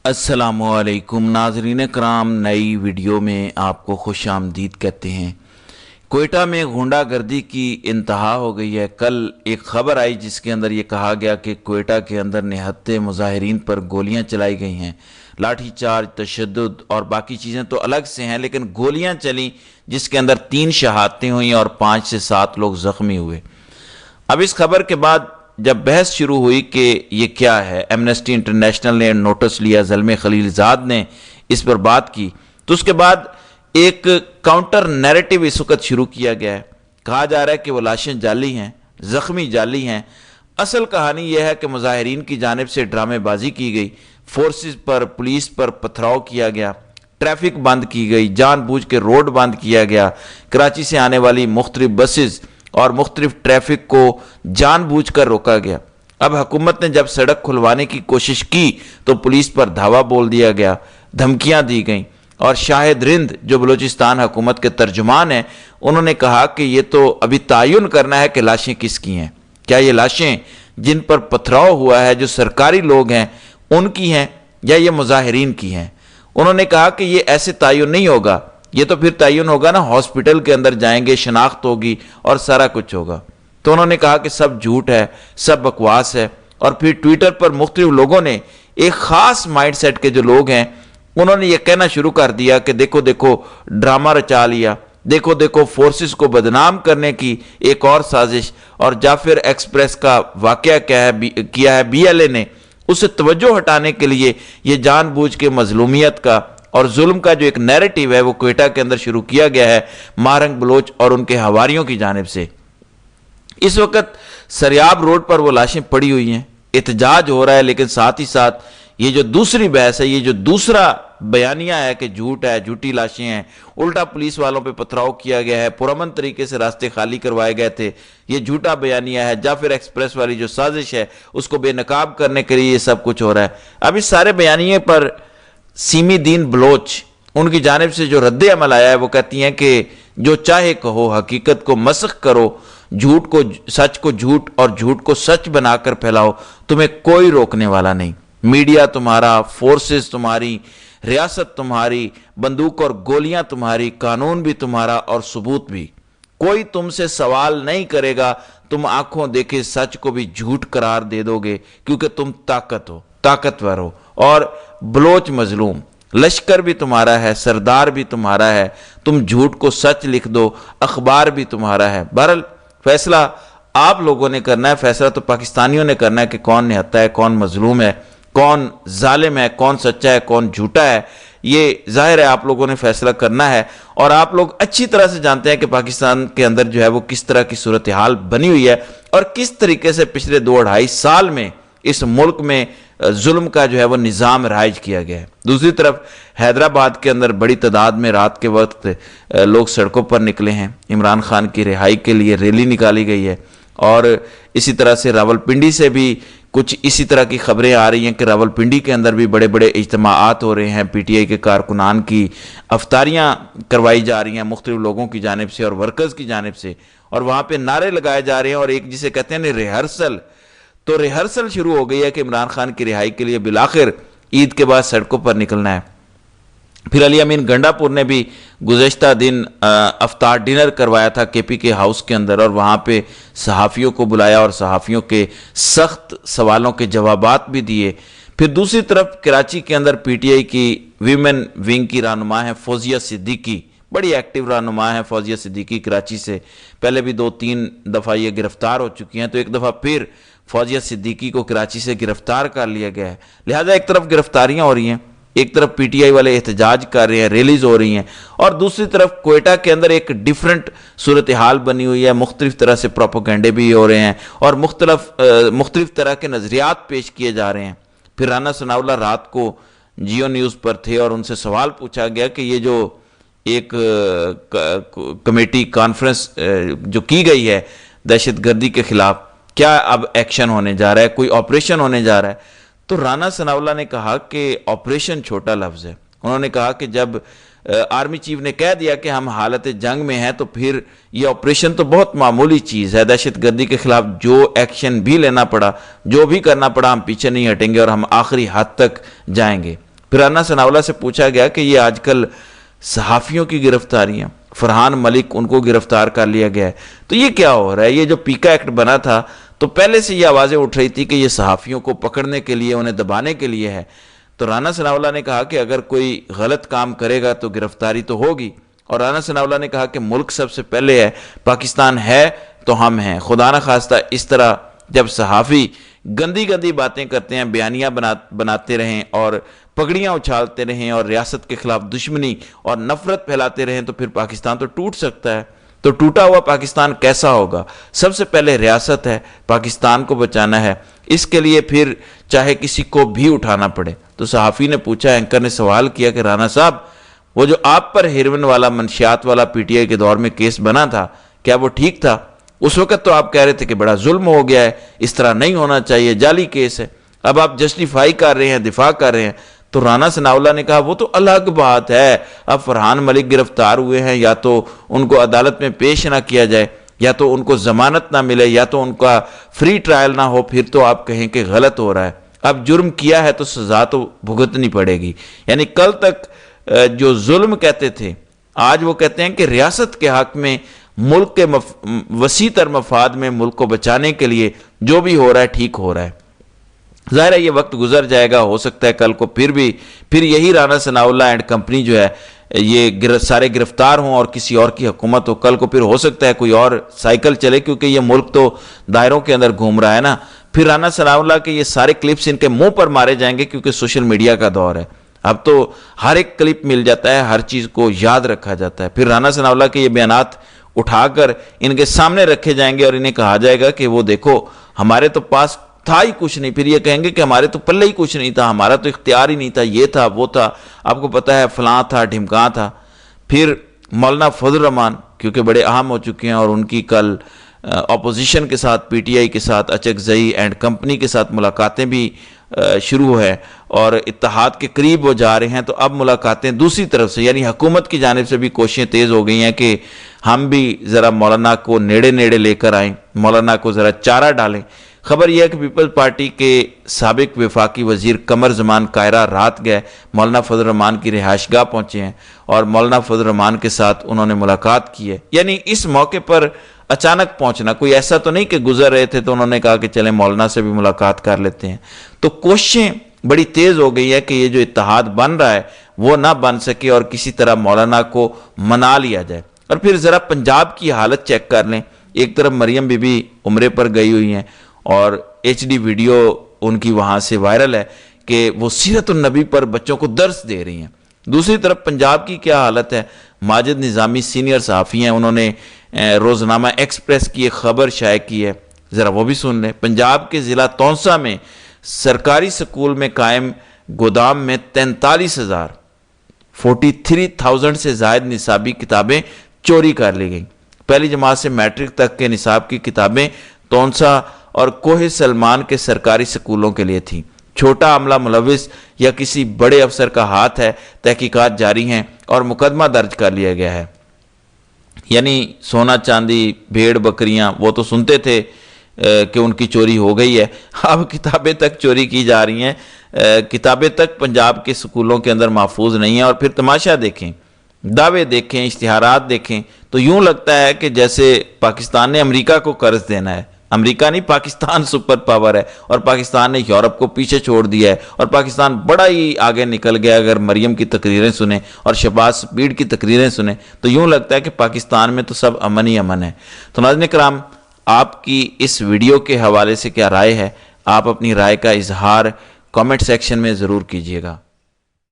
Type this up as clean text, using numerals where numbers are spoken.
अस्सलामुअलैकुम नाज़रीन कराम, नई वीडियो में आपको खुश आमदीद कहते हैं। कोयटा में गुंडागर्दी की इंतहा हो गई है। कल एक खबर आई जिसके अंदर ये कहा गया कि कोयटा के अंदर निहत्थे मुजाहिरीन पर गोलियां चलाई गई हैं। लाठीचार्ज, तशद्दुद और बाकी चीज़ें तो अलग से हैं, लेकिन गोलियां चली जिसके अंदर 3 शहादतें हुई और 5 से 7 लोग ज़ख्मी हुए। अब इस खबर के बाद जब बहस शुरू हुई कि ये क्या है, एमनेस्टी इंटरनेशनल ने नोटिस लिया, ज़ल्मे खलीलजाद ने इस पर बात की, तो उसके बाद एक काउंटर नैरेटिव इस वक्त शुरू किया गया है। कहा जा रहा है कि वो लाशें जाली हैं, ज़ख्मी जाली हैं। असल कहानी यह है कि मुजाहिरीन की जानिब से ड्रामेबाजी की गई, फोर्सेस पर, पुलिस पर पथराव किया गया, ट्रैफिक बंद की गई, जानबूझ के रोड बंद किया गया, कराची से आने वाली मुख्तलिफ बसेस और मुख्तलिफ ट्रैफिक को जानबूझकर रोका गया। अब हुकूमत ने जब सड़क खुलवाने की कोशिश की तो पुलिस पर धावा बोल दिया गया, धमकियां दी गईं। और शाहिद रिंद जो बलूचिस्तान हुकूमत के तर्जुमान हैं, उन्होंने कहा कि ये तो अभी तयन करना है कि लाशें किसकी हैं। क्या ये लाशें जिन पर पथराव हुआ है, जो सरकारी लोग हैं, उनकी हैं या ये मुजाहिरीन की हैं? उन्होंने कहा कि ये ऐसे तयन नहीं होगा, ये तो फिर तयन होगा ना, हॉस्पिटल के अंदर जाएंगे, शनाख्त होगी और सारा कुछ होगा। तो उन्होंने कहा कि सब झूठ है, सब बकवास है। और फिर ट्विटर पर मुख्तलिफ लोगों ने, एक ख़ास माइंड सेट के जो लोग हैं, उन्होंने ये कहना शुरू कर दिया कि देखो देखो ड्रामा रचा लिया, देखो देखो फोर्सेस को बदनाम करने की एक और साजिश। और जाफिर एक्सप्रेस का वाकया किया है BLA ने, उससे तवज्जो हटाने के लिए ये जानबूझ के मजलूमियत का और जुल्म का जो एक नैरेटिव है वो कोयटा के अंदर शुरू किया गया है महारंग बलोच और उनके हवारियों की जानिब से। इस वक्त सरियाब रोड पर वो लाशें पड़ी हुई हैं, एहतजाज हो रहा है, लेकिन साथ ही साथ ये जो दूसरी बहस है, ये जो दूसरा बयानिया है कि झूठ है, झूठी लाशें हैं, उल्टा पुलिस वालों पे पथराव किया गया है, पुरअमन तरीके से रास्ते खाली करवाए गए थे, ये झूठा बयानिया है। जाफिर एक्सप्रेस वाली जो साजिश है उसको बेनकाब करने के लिए ये सब कुछ हो रहा है। अब इस सारे बयानिए पर सीमी दीन बलोच, उनकी जानिब से जो रद्द अमल आया है, वो कहती हैं कि जो चाहे कहो, हकीकत को मसख करो, झूठ को सच को झूठ और झूठ को सच बनाकर फैलाओ, तुम्हें कोई रोकने वाला नहीं। मीडिया तुम्हारा, फोर्सेस तुम्हारी, रियासत तुम्हारी, बंदूक और गोलियां तुम्हारी, कानून भी तुम्हारा और सबूत भी। कोई तुमसे सवाल नहीं करेगा, तुम आंखों देखे सच को भी झूठ करार दे दोगे, क्योंकि तुम ताकतवर हो और बलोच मजलूम। लश्कर भी तुम्हारा है, सरदार भी तुम्हारा है, तुम झूठ को सच लिख दो, अखबार भी तुम्हारा है। बहरहाल फैसला आप लोगों ने करना है, फैसला तो पाकिस्तानियों ने करना है कि कौन निहत्था है, कौन मजलूम है, कौन जालिम है, कौन सच्चा है, कौन झूठा है। ये जाहिर है आप लोगों ने फैसला करना है। और आप लोग अच्छी तरह से जानते हैं कि पाकिस्तान के अंदर जो है वो किस तरह की सूरत हाल बनी हुई है और किस तरीके से पिछले 2-2.5 साल में इस मुल्क में जुल्म का जो है वो निज़ाम राइज किया गया है। दूसरी तरफ हैदराबाद के अंदर बड़ी तादाद में रात के वक्त लोग सड़कों पर निकले हैं, इमरान खान की रिहाई के लिए रैली निकाली गई है। और इसी तरह से रावलपिंडी से भी कुछ इसी तरह की खबरें आ रही हैं कि रावलपिंडी के अंदर भी बड़े बड़े इज्तिमाआत हो रहे हैं, PTI के कारकुनान की अफ्तारियां करवाई जा रही हैं मुख्तलिफ लोगों की जानिब से और वर्कर्स की जानिब से, और वहाँ पे नारे लगाए जा रहे हैं। और एक जिसे कहते हैं रिहर्सल, तो रिहर्सल शुरू हो गई है कि इमरान खान की रिहाई के लिए बिलाखिर ईद के बाद सड़कों पर निकलना है। फिर अली अमीन गंडापुर ने भी गुज़श्ता दिन अफ्तार डिनर करवाया था KPK हाउस के अंदर, और वहाँ पे सहाफ़ियों को बुलाया और सहाफ़ियों के सख्त सवालों के जवाबात भी दिए। फिर दूसरी तरफ कराची के अंदर PTI की वीमेन विंग की रहनुमा है फौजिया सिद्दीकी, बड़ी एक्टिव रहनुमा है फौजिया सिद्दीकी। कराची से पहले भी 2-3 दफ़ा ये गिरफ्तार हो चुकी हैं, तो एक दफ़ा फिर फौजिया सिद्दीकी को कराची से गिरफ्तार कर लिया गया है। लिहाजा एक तरफ गिरफ्तारियां हो रही हैं, एक तरफ PTI वाले एहतजाज कर रहे हैं, रैलीज हो रही हैं, और दूसरी तरफ कोयटा के अंदर एक डिफरेंट सूरत हाल बनी हुई है। मुख्तलिफ तरह से प्रोपोगंडे भी हो रहे हैं और मुख्तलिफ तरह के नज़रियात पेश किए जा रहे हैं। फिर राना सनाउल्लाह रात को जियो न्यूज़ पर थे और उनसे सवाल पूछा गया कि ये जो एक कमेटी कॉन्फ्रेंस जो की गई है दहशतगर्दी के खिलाफ, क्या अब एक्शन होने जा रहा है, कोई ऑपरेशन होने जा रहा है? तो राना सनाउल्लाह ने कहा कि ऑपरेशन छोटा लफ्ज़ है। उन्होंने कहा कि जब आर्मी चीफ ने कह दिया कि हम हालत जंग में हैं, तो फिर ये ऑपरेशन तो बहुत मामूली चीज़ है। दहशतगर्दी के खिलाफ जो एक्शन भी लेना पड़ा, जो भी करना पड़ा, हम पीछे नहीं हटेंगे और हम आखिरी हद तक जाएंगे। پھر رانا ثناءاللہ سے پوچھا گیا کہ یہ آج کل صحافیوں کی گرفتاریاں، فرحان ملک ان کو گرفتار کر لیا گیا ہے، تو یہ کیا ہو رہا ہے؟ یہ جو پیکا ایکٹ بنا تھا تو پہلے سے یہ آوازیں اٹھ رہی تھی کہ یہ صحافیوں کو پکڑنے کے لیے، انہیں دبانے کے لیے ہے۔ تو رانا ثناءاللہ نے کہا کہ اگر کوئی غلط کام کرے گا تو گرفتاری تو ہوگی، اور رانا ثناءاللہ نے کہا کہ ملک سب سے پہلے ہے، پاکستان ہے تو ہم ہیں۔ خدا نہ خواستہ اس طرح جب صحافی گندی گندی باتیں کرتے ہیں، بیانیاں بناتے رہیں اور پگڑیاں اچھالتے رہیں اور ریاست کے خلاف دشمنی اور نفرت پھیلاتے رہیں تو پھر پاکستان تو ٹوٹ سکتا ہے۔ تو ٹوٹا ہوا پاکستان کیسا ہوگا؟ سب سے پہلے ریاست ہے، پاکستان کو بچانا ہے، اس کے لیے پھر چاہے کسی کو بھی اٹھانا پڑے۔ تو صحافی نے پوچھا، اینکر نے سوال کیا کہ رانا صاحب وہ جو آپ پر ہیروئن والا، منشیات والا پی ٹی آئی کے دور میں کیس بنا تھا، کیا وہ ٹھیک تھا؟ اس وقت تو آپ کہہ رہے تھے کہ بڑا ظلم ہو گیا ہے، اس طرح نہیں ہونا چاہیے، جعلی کیس ہے۔ اب آپ جسٹیفائی کر رہے ہیں، دفاع کر رہے ہیں۔ تو رانا ثناءاللہ نے کہا وہ تو الگ بات ہے، اب فرحان ملک گرفتار ہوئے ہیں، یا تو ان کو عدالت میں پیش نہ کیا جائے، یا تو ان کو ضمانت نہ ملے، یا تو ان کا فری ٹرائل نہ ہو، پھر تو آپ کہیں کہ غلط ہو رہا ہے۔ اب جرم کیا ہے تو سزا تو بھگتنی پڑے گی۔ یعنی کل تک جو ظلم کہتے تھے، آج وہ کہتے ہیں کہ ریاست کے حق میں، ملک کے وسیع تر مفاد میں، ملک کو بچانے کے لیے جو بھی ہو رہا ہے ٹھیک ہو رہا ہے۔ ظاہر ہے یہ وقت گزر جائے گا، ہو سکتا ہے کل کو پھر یہی رانا ثناءاللہ اینڈ کمپنی جو ہے یہ سارے گرفتار ہوں اور کسی اور کی حکومت ہو۔ کل کو پھر ہو سکتا ہے کوئی اور سائیکل چلے، کیونکہ یہ ملک تو دائروں کے اندر گھوم رہا ہے نا۔ پھر رانا ثناءاللہ کے یہ سارے کلپس ان کے منہ پر مارے جائیں گے، کیونکہ سوشل میڈیا کا دور ہے، اب تو ہر ایک کلپ مل جاتا ہے، ہر چیز کو یاد رکھا جاتا ہے۔ پھر رانا ثناءاللہ کے یہ بیانات اٹھا کر ان کے سامنے رکھے جائیں گے اور انہیں کہا جائے گا کہ وہ دیکھو ہمارے تو پاس تھا ہی کچھ نہیں۔ پھر یہ کہیں گے کہ ہمارے تو پلے ہی کچھ نہیں تھا، ہمارا تو اختیار ہی نہیں تھا، یہ تھا وہ تھا، آپ کو پتہ ہے فلاں تھا ڈھمکاں تھا۔ پھر مولانا فضل الرحمان کیونکہ بڑے اہم ہو چکے ہیں، اور ان کی کل اپوزیشن کے ساتھ، پی ٹی آئی کے ساتھ، اچکزئی اینڈ کمپنی کے ساتھ ملاقاتیں بھی شروع ہے اور اتحاد کے قریب وہ جا رہے ہیں۔ تو اب ملاقاتیں دوسری طرف سے، یعنی حکومت کی جانب سے بھی کوششیں تیز ہو گئی ہیں کہ ہم بھی ذرا مولانا کو نیڑے لے کر آئیں، مولانا کو ذرا چارہ ڈالیں۔ خبر یہ ہے کہ پیپلز پارٹی کے سابق وفاقی وزیر قمر زمان قاہرہ رات گئے مولانا فضل الرحمان کی رہائش گاہ پہنچے ہیں اور مولانا فضل الرحمان کے ساتھ انہوں نے ملاقات کی ہے۔ یعنی اس موقع پر اچانک پہنچنا، کوئی ایسا تو نہیں کہ گزر رہے تھے تو انہوں نے کہا کہ چلیں مولانا سے بھی ملاقات کر لیتے ہیں۔ تو کوششیں بڑی تیز ہو گئی ہے کہ یہ جو اتحاد بن رہا ہے وہ نہ بن سکے اور کسی طرح مولانا کو منا لیا جائے۔ اور پھر ذرا پنجاب کی حالت چیک کر لیں، ایک طرف مریم بی بی عمرے پر گئی ہوئی ہیں اور ایچ ڈی ویڈیو ان کی وہاں سے وائرل ہے کہ وہ سیرت النبی پر بچوں کو درس دے رہی ہیں۔ دوسری طرف پنجاب کی کیا حالت ہے؟ ماجد نظامی سینئر صحافی ہیں، انہوں نے روزنامہ ایکسپریس کی ایک خبر شائع کی ہے، ذرا وہ بھی سن لیں۔ پنجاب کے ضلع تونسا میں سرکاری سکول میں قائم گودام میں 43,000 سے زائد نصابی کتابیں چوری کر لی گئیں۔ پہلی جماعت سے میٹرک تک کے نصاب کی کتابیں تونسا اور کوہ سلمان کے سرکاری سکولوں کے لیے تھیں۔ چھوٹا عملہ ملوث یا کسی بڑے افسر کا ہاتھ ہے، تحقیقات جاری ہیں اور مقدمہ درج کر لیا گیا ہے۔ یعنی سونا چاندی بھیڑ بکریاں وہ تو سنتے تھے کہ ان کی چوری ہو گئی ہے، اب کتابیں تک چوری کی جا رہی ہیں۔ کتابیں تک پنجاب کے سکولوں کے اندر محفوظ نہیں ہیں۔ اور پھر تماشا دیکھیں، دعوے دیکھیں، اشتہارات دیکھیں تو یوں لگتا ہے کہ جیسے پاکستان نے امریکہ کو قرض دینا ہے۔ امریکہ نہیں، پاکستان سپر پاور ہے اور پاکستان نے یورپ کو پیچھے چھوڑ دیا ہے اور پاکستان بڑا ہی آگے نکل گیا۔ اگر مریم کی تقریریں سنیں اور شہباز سپیڈ کی تقریریں سنیں تو یوں لگتا ہے کہ پاکستان میں تو سب امن ہی امن ہے۔ تو ناظرین کرام، آپ کی اس ویڈیو کے حوالے سے کیا رائے ہے؟ آپ اپنی رائے کا اظہار کامنٹ سیکشن میں ضرور کیجیے گا۔